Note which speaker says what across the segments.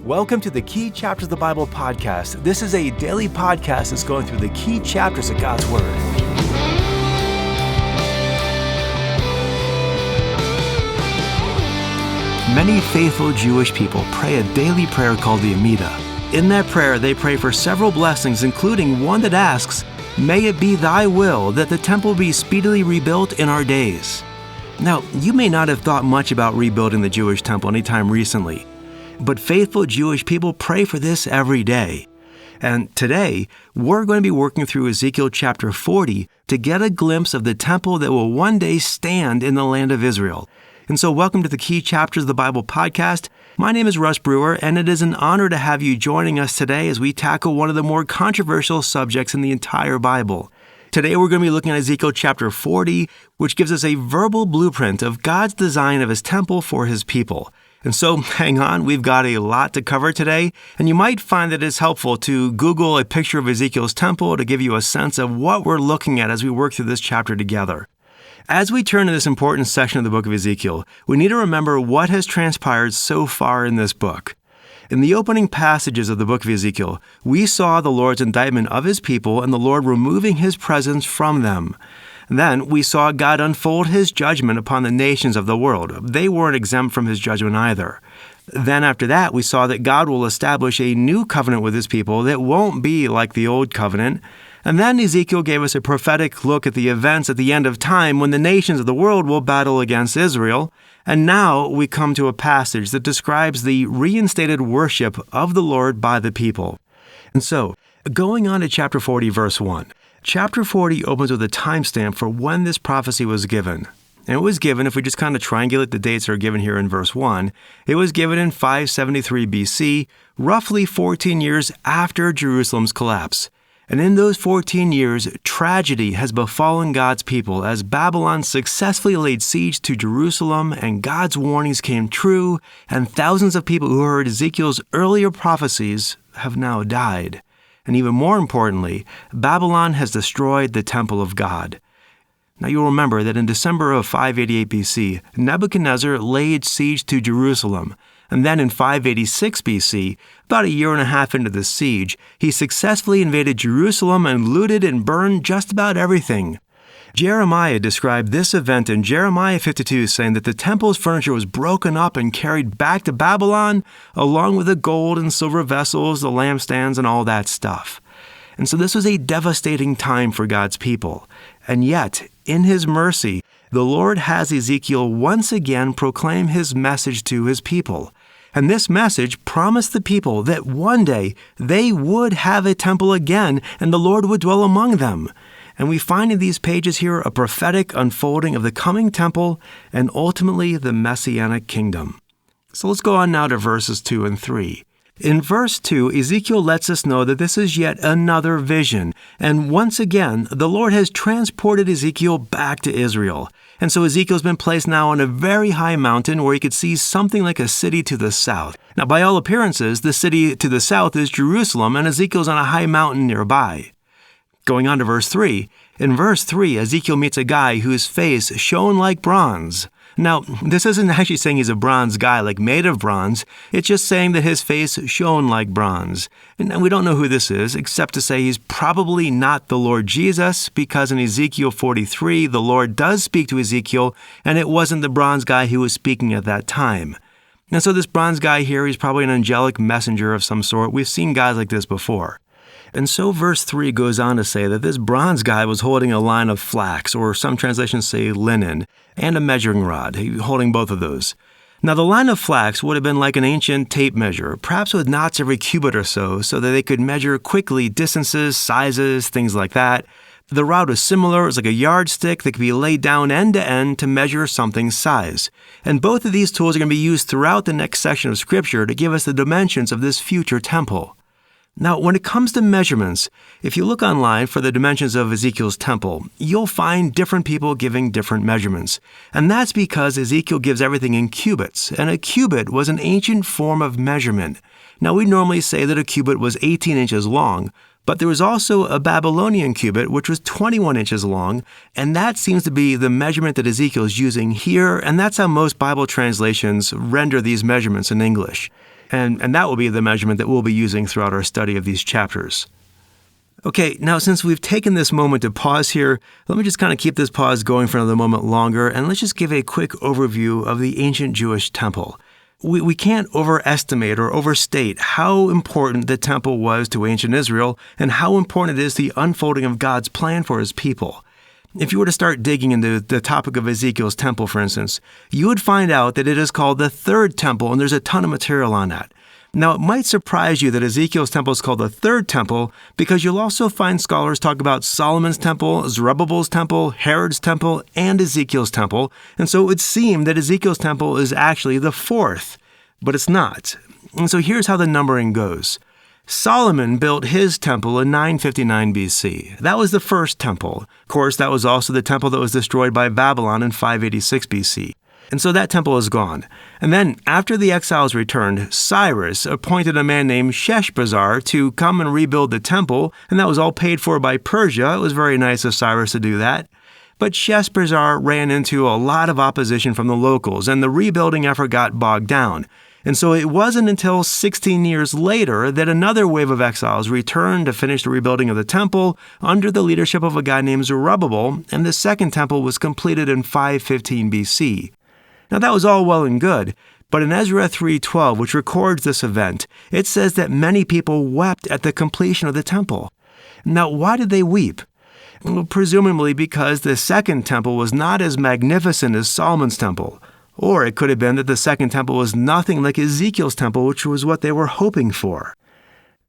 Speaker 1: Welcome to the Key Chapters of the Bible podcast. This is a daily podcast that's going through the key chapters of God's Word. Many faithful Jewish people pray a daily prayer called the Amidah. In that prayer, they pray for several blessings, including one that asks, "May it be thy will that the temple be speedily rebuilt in our days." Now, you may not have thought much about rebuilding the Jewish temple anytime recently, but faithful Jewish people pray for this every day. And today, we're going to be working through Ezekiel chapter 40 to get a glimpse of the temple that will one day stand in the land of Israel. And so welcome to the Key Chapters of the Bible podcast. My name is Russ Brewer, and it is an honor to have you joining us today as we tackle one of the more controversial subjects in the entire Bible. Today, we're going to be looking at Ezekiel chapter 40, which gives us a verbal blueprint of God's design of his temple for his people. And so, hang on, we've got a lot to cover today, and you might find that it's helpful to Google a picture of Ezekiel's temple to give you a sense of what we're looking at as we work through this chapter together. As we turn to this important section of the book of Ezekiel, we need to remember what has transpired so far in this book. In the opening passages of the book of Ezekiel, we saw the Lord's indictment of his people and the Lord removing his presence from them. Then we saw God unfold his judgment upon the nations of the world. They weren't exempt from his judgment either. Then after that, we saw that God will establish a new covenant with his people that won't be like the old covenant. And then Ezekiel gave us a prophetic look at the events at the end of time when the nations of the world will battle against Israel. And now we come to a passage that describes the reinstated worship of the Lord by the people. And so, going on to chapter 40, verse 1. Chapter 40 opens with a timestamp for when this prophecy was given. And it was given, if we just kind of triangulate the dates that are given here in verse 1, it was given in 573 BC, roughly 14 years after Jerusalem's collapse. And in those 14 years, tragedy has befallen God's people as Babylon successfully laid siege to Jerusalem and God's warnings came true, and thousands of people who heard Ezekiel's earlier prophecies have now died. And even more importantly, Babylon has destroyed the temple of God. Now you'll remember that in December of 588 BC, Nebuchadnezzar laid siege to Jerusalem. And then in 586 BC, about a year and a half into the siege, he successfully invaded Jerusalem and looted and burned just about everything. Jeremiah described this event in Jeremiah 52, saying that the temple's furniture was broken up and carried back to Babylon, along with the gold and silver vessels, the lampstands, and all that stuff. And so this was a devastating time for God's people. And yet, in his mercy, the Lord has Ezekiel once again proclaim his message to his people. And this message promised the people that one day they would have a temple again and the Lord would dwell among them. And we find in these pages here a prophetic unfolding of the coming temple and ultimately the Messianic kingdom. So let's go on now to verses 2 and 3. In verse 2, Ezekiel lets us know that this is yet another vision. And once again, the Lord has transported Ezekiel back to Israel. And so Ezekiel's been placed now on a very high mountain where he could see something like a city to the south. Now, by all appearances, the city to the south is Jerusalem, and Ezekiel's on a high mountain nearby. Going on to verse 3. In verse 3, Ezekiel meets a guy whose face shone like bronze. Now, this isn't actually saying he's a bronze guy, like made of bronze. It's just saying that his face shone like bronze. And we don't know who this is, except to say he's probably not the Lord Jesus, because in Ezekiel 43, the Lord does speak to Ezekiel, and it wasn't the bronze guy who was speaking at that time. And so this bronze guy here, he's probably an angelic messenger of some sort. We've seen guys like this before. And so verse 3 goes on to say that this bronze guy was holding a line of flax, or some translations say linen, and a measuring rod, holding both of those. Now the line of flax would have been like an ancient tape measure, perhaps with knots every cubit or so that they could measure quickly distances, sizes, things like that. The rod was similar. It was like a yardstick that could be laid down end to end to measure something's size. And both of these tools are going to be used throughout the next section of Scripture to give us the dimensions of this future temple. Now, when it comes to measurements, if you look online for the dimensions of Ezekiel's temple, you'll find different people giving different measurements. And that's because Ezekiel gives everything in cubits, and a cubit was an ancient form of measurement. Now, we normally say that a cubit was 18 inches long, but there was also a Babylonian cubit, which was 21 inches long, and that seems to be the measurement that Ezekiel is using here, and that's how most Bible translations render these measurements in English. And that will be the measurement that we'll be using throughout our study of these chapters. Okay, now since we've taken this moment to pause here, let me just kind of keep this pause going for another moment longer, and let's just give a quick overview of the ancient Jewish temple. We can't overestimate or overstate how important the temple was to ancient Israel and how important it is to the unfolding of God's plan for his people. If you were to start digging into the topic of Ezekiel's temple, for instance, you would find out that it is called the third temple, and there's a ton of material on that. Now, it might surprise you that Ezekiel's temple is called the third temple because you'll also find scholars talk about Solomon's temple, Zerubbabel's temple, Herod's temple, and Ezekiel's temple, and so it would seem that Ezekiel's temple is actually the fourth, but it's not. And so here's how the numbering goes. Solomon built his temple in 959 BC. That was the first temple. Of course, that was also the temple that was destroyed by Babylon in 586 BC. And so that temple is gone. And then, after the exiles returned, Cyrus appointed a man named Sheshbazzar to come and rebuild the temple, and that was all paid for by Persia. It was very nice of Cyrus to do that. But Sheshbazzar ran into a lot of opposition from the locals, and the rebuilding effort got bogged down. And so it wasn't until 16 years later that another wave of exiles returned to finish the rebuilding of the temple under the leadership of a guy named Zerubbabel, and the second temple was completed in 515 BC. Now that was all well and good, but in Ezra 3:12, which records this event, it says that many people wept at the completion of the temple. Now why did they weep? Well, presumably because the second temple was not as magnificent as Solomon's temple. Or it could have been that the second temple was nothing like Ezekiel's temple, which was what they were hoping for.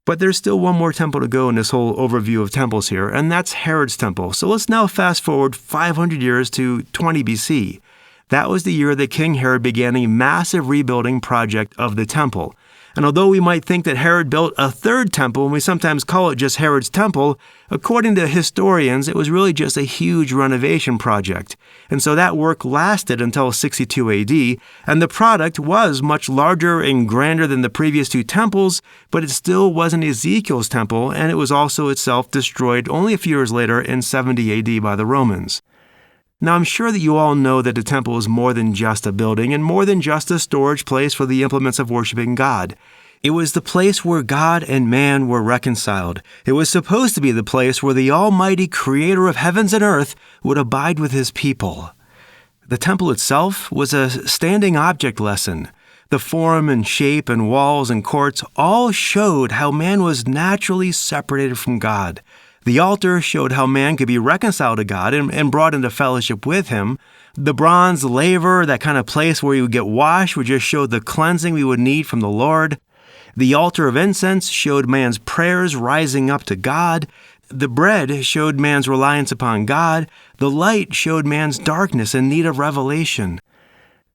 Speaker 1: But there's still one more temple to go in this whole overview of temples here, and that's Herod's temple. So let's now fast forward 500 years to 20 BC. That was the year that King Herod began a massive rebuilding project of the temple. And although we might think that Herod built a third temple, and we sometimes call it just Herod's temple, according to historians, it was really just a huge renovation project. And so that work lasted until 62 AD, and the product was much larger and grander than the previous two temples, but it still wasn't Ezekiel's temple, and it was also itself destroyed only a few years later in 70 AD by the Romans. Now, I'm sure that you all know that the temple is more than just a building and more than just a storage place for the implements of worshiping God. It was the place where God and man were reconciled. It was supposed to be the place where the Almighty Creator of heavens and earth would abide with his people. The temple itself was a standing object lesson. The form and shape and walls and courts all showed how man was naturally separated from God. The altar showed how man could be reconciled to God and brought into fellowship with him. The bronze laver, that kind of place where you would get washed, would just show the cleansing we would need from the Lord. The altar of incense showed man's prayers rising up to God. The bread showed man's reliance upon God. The light showed man's darkness and need of revelation.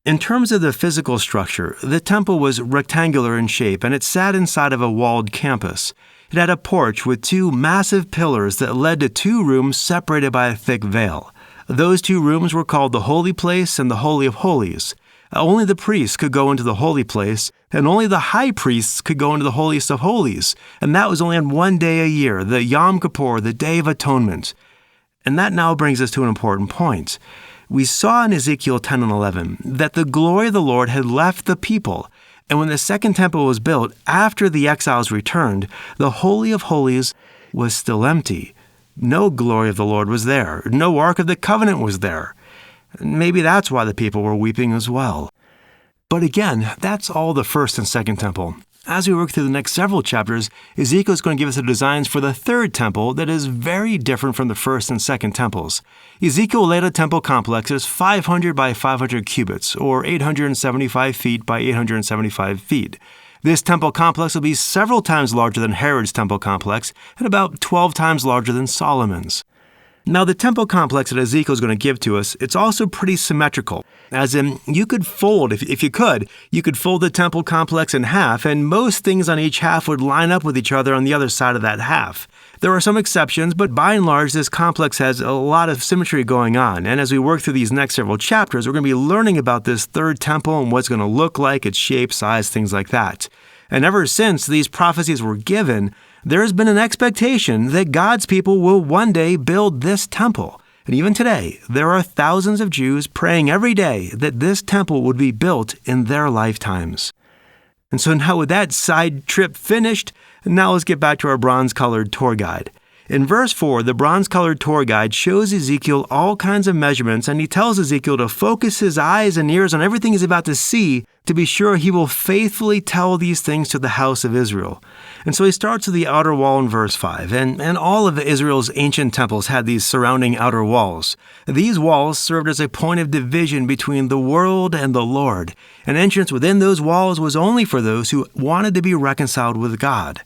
Speaker 1: In terms of the physical structure, the temple was rectangular in shape, and it sat inside of a walled campus. It had a porch with two massive pillars that led to two rooms separated by a thick veil. Those two rooms were called the Holy Place and the Holy of Holies. Only the priests could go into the Holy Place, and only the high priests could go into the Holiest of Holies, and that was only on one day a year, the Yom Kippur, the Day of Atonement. And that now brings us to an important point. We saw in Ezekiel 10 and 11 that the glory of the Lord had left the people, and when the second temple was built after the exiles returned, the Holy of Holies was still empty. No glory of the Lord was there. No Ark of the Covenant was there. Maybe that's why the people were weeping as well. But again, that's all the first and second temple. As we work through the next several chapters, Ezekiel is going to give us the designs for the third temple that is very different from the first and second temples. Ezekiel laid a temple complex that is 500 by 500 cubits, or 875 feet by 875 feet. This temple complex will be several times larger than Herod's temple complex and about 12 times larger than Solomon's. Now, the temple complex that Ezekiel is going to give to us, it's also pretty symmetrical. As in, you could fold, if you could fold the temple complex in half, and most things on each half would line up with each other on the other side of that half. There are some exceptions, but by and large, this complex has a lot of symmetry going on. And as we work through these next several chapters, we're going to be learning about this third temple and what it's going to look like, its shape, size, things like that. And ever since these prophecies were given, there has been an expectation that God's people will one day build this temple. And even today, there are thousands of Jews praying every day that this temple would be built in their lifetimes. And so now with that side trip finished, now let's get back to our bronze-colored tour guide. In verse 4, the bronze-colored tour guide shows Ezekiel all kinds of measurements, and he tells Ezekiel to focus his eyes and ears on everything he's about to see to be sure he will faithfully tell these things to the house of Israel. And so he starts with the outer wall in verse 5, and all of Israel's ancient temples had these surrounding outer walls. These walls served as a point of division between the world and the Lord. An entrance within those walls was only for those who wanted to be reconciled with God.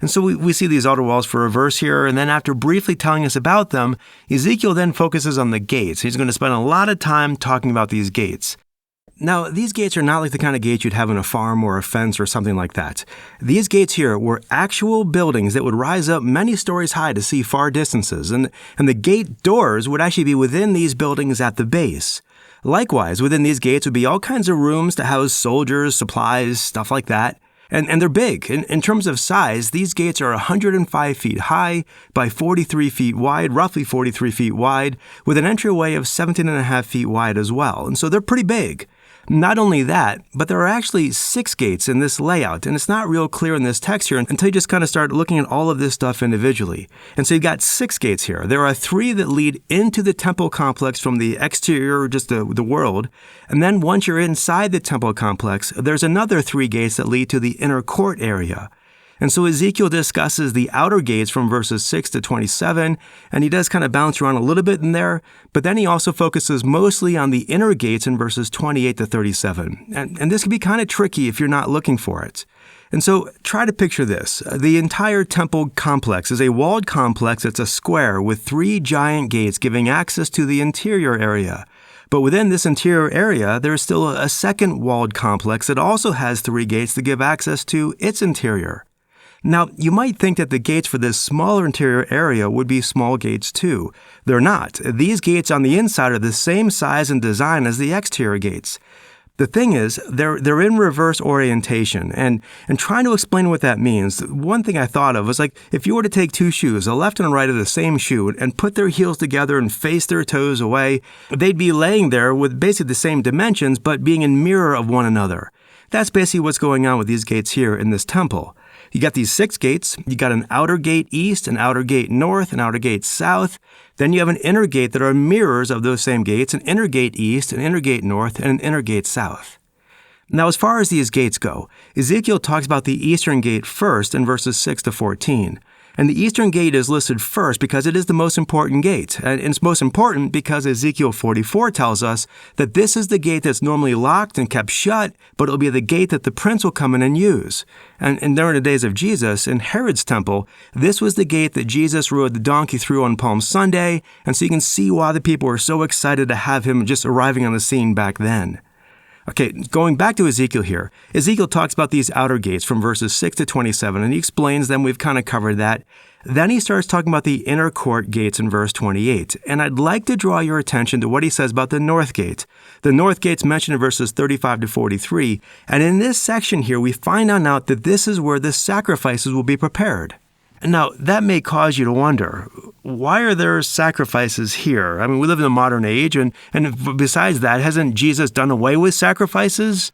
Speaker 1: And so we see these outer walls for a verse here, and then after briefly telling us about them, Ezekiel then focuses on the gates. He's going to spend a lot of time talking about these gates. Now, these gates are not like the kind of gates you'd have in a farm or a fence or something like that. These gates here were actual buildings that would rise up many stories high to see far distances, and the gate doors would actually be within these buildings at the base. Likewise, within these gates would be all kinds of rooms to house soldiers, supplies, stuff like that. And they're big. In terms of size, these gates are 105 feet high by 43 feet wide, roughly 43 feet wide, with an entryway of 17.5 feet wide as well. And so they're pretty big. Not only that, but there are actually 6 gates in this layout, and it's not real clear in this text here until you just kind of start looking at all of this stuff individually. And so you've got 6 gates here. There are 3 that lead into the temple complex from the exterior, just the world, and then once you're inside the temple complex, there's another 3 gates that lead to the inner court area. And so Ezekiel discusses the outer gates from verses 6 to 27, and he does kind of bounce around a little bit in there, but then he also focuses mostly on the inner gates in verses 28 to 37. And this can be kind of tricky if you're not looking for it. And so try to picture this. The entire temple complex is a walled complex. It's a square with 3 giant gates giving access to the interior area. But within this interior area, there is still a second walled complex that also has 3 gates to give access to its interior. Now, you might think that the gates for this smaller interior area would be small gates too. They're not. These gates on the inside are the same size and design as the exterior gates. The thing is, they're in reverse orientation, and trying to explain what that means, one thing I thought of was like if you were to take 2 shoes, a left and a right of the same shoe, and put their heels together and face their toes away, they'd be laying there with basically the same dimensions, but being in mirror of one another. That's basically what's going on with these gates here in this temple. You got these 6 gates. You got an outer gate east, an outer gate north, an outer gate south. Then you have an inner gate that are mirrors of those same gates, an inner gate east, an inner gate north, and an inner gate south. Now, as far as these gates go, Ezekiel talks about the eastern gate first in verses 6 to 14. And the eastern gate is listed first because it is the most important gate. And it's most important because Ezekiel 44 tells us that this is the gate that's normally locked and kept shut, but it'll be the gate that the prince will come in and use. And during the days of Jesus, in Herod's temple, this was the gate that Jesus rode the donkey through on Palm Sunday, and so you can see why the people were so excited to have him just arriving on the scene back then. Okay, going back to Ezekiel here, Ezekiel talks about these outer gates from verses 6 to 27, and he explains them. We've kind of covered that. Then he starts talking about the inner court gates in verse 28, and I'd like to draw your attention to what he says about the north gate. The north gate's mentioned in verses 35 to 43, and in this section here, we find out that this is where the sacrifices will be prepared. Now, that may cause you to wonder, why are there sacrifices here? I mean, we live in a modern age, and besides that, hasn't Jesus done away with sacrifices?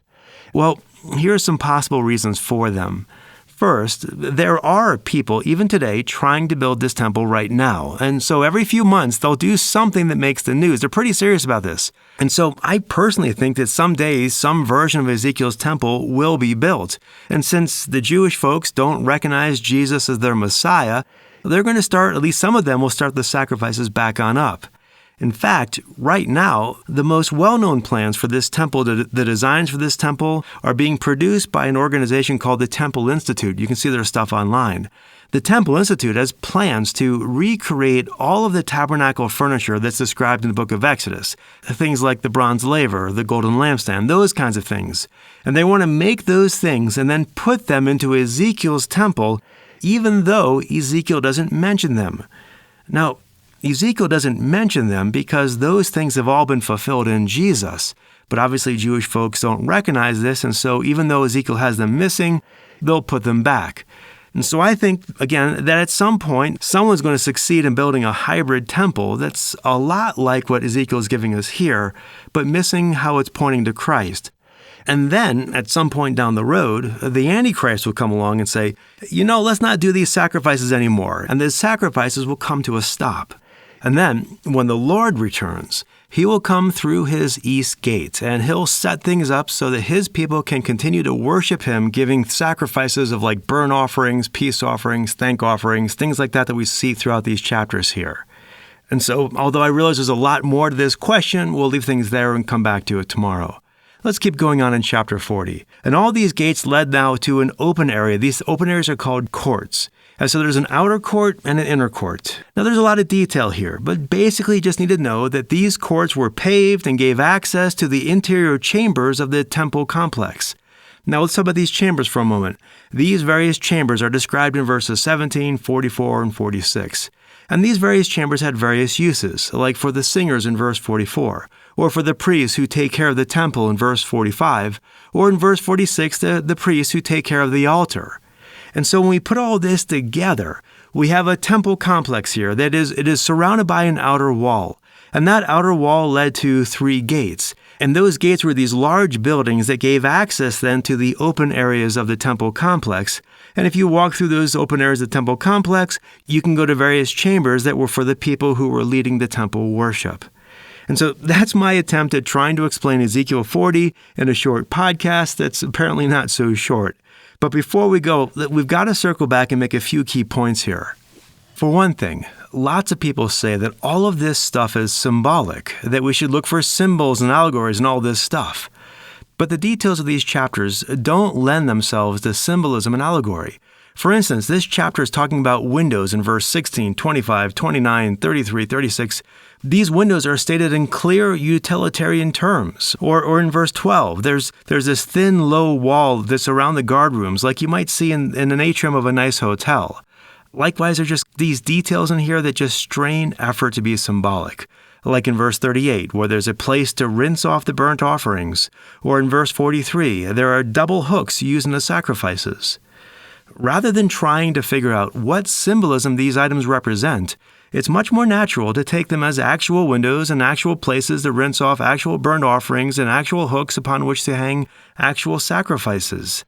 Speaker 1: Well, here are some possible reasons for them. First, there are people, even today, trying to build this temple right now. And so every few months, they'll do something that makes the news. They're pretty serious about this. And so I personally think that someday some version of Ezekiel's temple will be built. And since the Jewish folks don't recognize Jesus as their Messiah, they're going to start, at least some of them will start the sacrifices back on up. In fact, right now, the most well-known plans for this temple, the designs for this temple, are being produced by an organization called the Temple Institute. You can see their stuff online. The Temple Institute has plans to recreate all of the tabernacle furniture that's described in the Book of Exodus. Things like the bronze laver, the golden lampstand, those kinds of things. And they want to make those things and then put them into Ezekiel's temple, even though Ezekiel doesn't mention them. Now, Ezekiel doesn't mention them because those things have all been fulfilled in Jesus. But obviously Jewish folks don't recognize this, and so even though Ezekiel has them missing, they'll put them back. And so I think, again, that at some point, someone's going to succeed in building a hybrid temple that's a lot like what Ezekiel is giving us here, but missing how it's pointing to Christ. And then, at some point down the road, the Antichrist will come along and say, let's not do these sacrifices anymore. And the sacrifices will come to a stop. And then, when the Lord returns, he will come through his east gate, and he'll set things up so that his people can continue to worship him, giving sacrifices of like burnt offerings, peace offerings, thank offerings, things like that we see throughout these chapters here. And so, although I realize there's a lot more to this question, we'll leave things there and come back to it tomorrow. Let's keep going on in chapter 40. And all these gates led now to an open area. These open areas are called courts. And so there's an outer court and an inner court. Now there's a lot of detail here, but basically you just need to know that these courts were paved and gave access to the interior chambers of the temple complex. Now let's talk about these chambers for a moment. These various chambers are described in verses 17, 44, and 46. And these various chambers had various uses, like for the singers in verse 44, or for the priests who take care of the temple in verse 45, or in verse 46, the priests who take care of the altar. And so when we put all this together, we have a temple complex here that it is surrounded by an outer wall. And that outer wall led to 3 gates. And those gates were these large buildings that gave access then to the open areas of the temple complex. And if you walk through those open areas of the temple complex, you can go to various chambers that were for the people who were leading the temple worship. And so that's my attempt at trying to explain Ezekiel 40 in a short podcast that's apparently not so short. But before we go, we've got to circle back and make a few key points here. For one thing, lots of people say that all of this stuff is symbolic, that we should look for symbols and allegories and all this stuff. But the details of these chapters don't lend themselves to symbolism and allegory. For instance, this chapter is talking about windows in verse 16, 25, 29, 33, 36. These windows are stated in clear utilitarian terms. Or in verse 12, there's this thin, low wall that's around the guard rooms, like you might see in an atrium of a nice hotel. Likewise, there's just these details in here that just strain effort to be symbolic. Like in verse 38, where there's a place to rinse off the burnt offerings. Or in verse 43, there are double hooks used in the sacrifices. Rather than trying to figure out what symbolism these items represent, it's much more natural to take them as actual windows and actual places to rinse off actual burnt offerings and actual hooks upon which to hang actual sacrifices.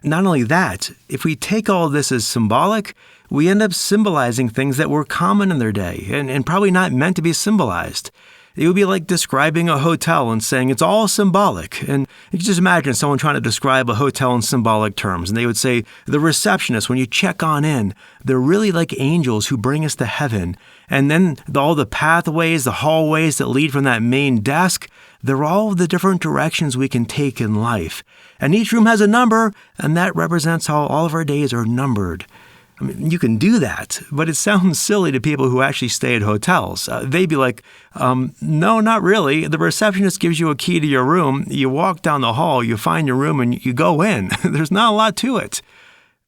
Speaker 1: Not only that, if we take all this as symbolic, we end up symbolizing things that were common in their day and probably not meant to be symbolized. It would be like describing a hotel and saying it's all symbolic. And you can just imagine someone trying to describe a hotel in symbolic terms. And they would say, the receptionists, when you check on in, they're really like angels who bring us to heaven. And then all the pathways, the hallways that lead from that main desk, they're all the different directions we can take in life. And each room has a number, and that represents how all of our days are numbered. I mean, you can do that, but it sounds silly to people who actually stay at hotels. They'd be like, no, not really. The receptionist gives you a key to your room. You walk down the hall, you find your room, and you go in. There's not a lot to it.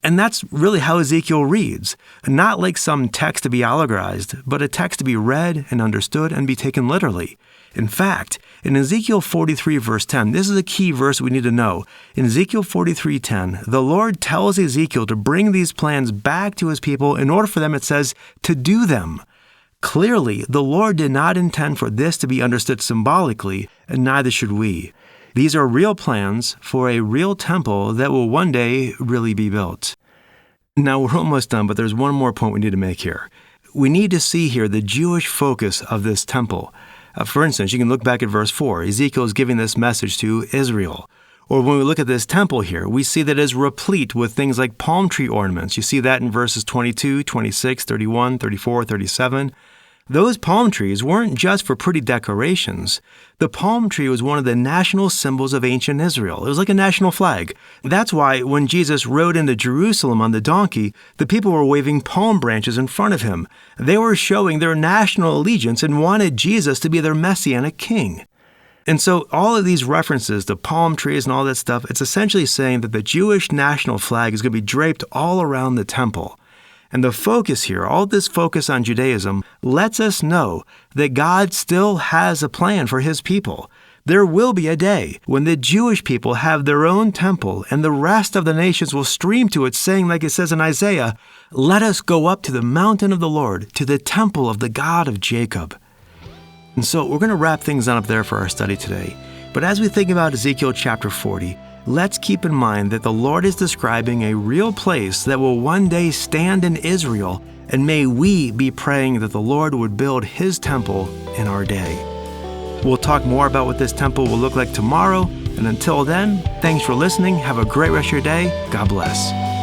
Speaker 1: And that's really how Ezekiel reads. Not like some text to be allegorized, but a text to be read and understood and be taken literally. In fact, in Ezekiel 43 verse 10, this is a key verse we need to know. In Ezekiel 43:10, the Lord tells Ezekiel to bring these plans back to his people in order for them, it says, to do them. Clearly, the Lord did not intend for this to be understood symbolically, and neither should we. These are real plans for a real temple that will one day really be built. Now, we're almost done, but there's one more point we need to make here. We need to see here the Jewish focus of this temple. For instance, you can look back at verse 4. Ezekiel is giving this message to Israel. Or when we look at this temple here, we see that it is replete with things like palm tree ornaments. You see that in verses 22, 26, 31, 34, 37. Those palm trees weren't just for pretty decorations. The palm tree was one of the national symbols of ancient Israel. It was like a national flag. That's why when Jesus rode into Jerusalem on the donkey, the people were waving palm branches in front of him. They were showing their national allegiance and wanted Jesus to be their messianic king. And so all of these references to palm trees and all that stuff, it's essentially saying that the Jewish national flag is going to be draped all around the temple. And the focus here, all this focus on Judaism, lets us know that God still has a plan for his people. There will be a day when the Jewish people have their own temple and the rest of the nations will stream to it, saying, like it says in Isaiah, "Let us go up to the mountain of the Lord, to the temple of the God of Jacob." And so we're going to wrap things on up there for our study today. But as we think about Ezekiel chapter 40, let's keep in mind that the Lord is describing a real place that will one day stand in Israel, and may we be praying that the Lord would build His temple in our day. We'll talk more about what this temple will look like tomorrow, and until then, thanks for listening. Have a great rest of your day. God bless.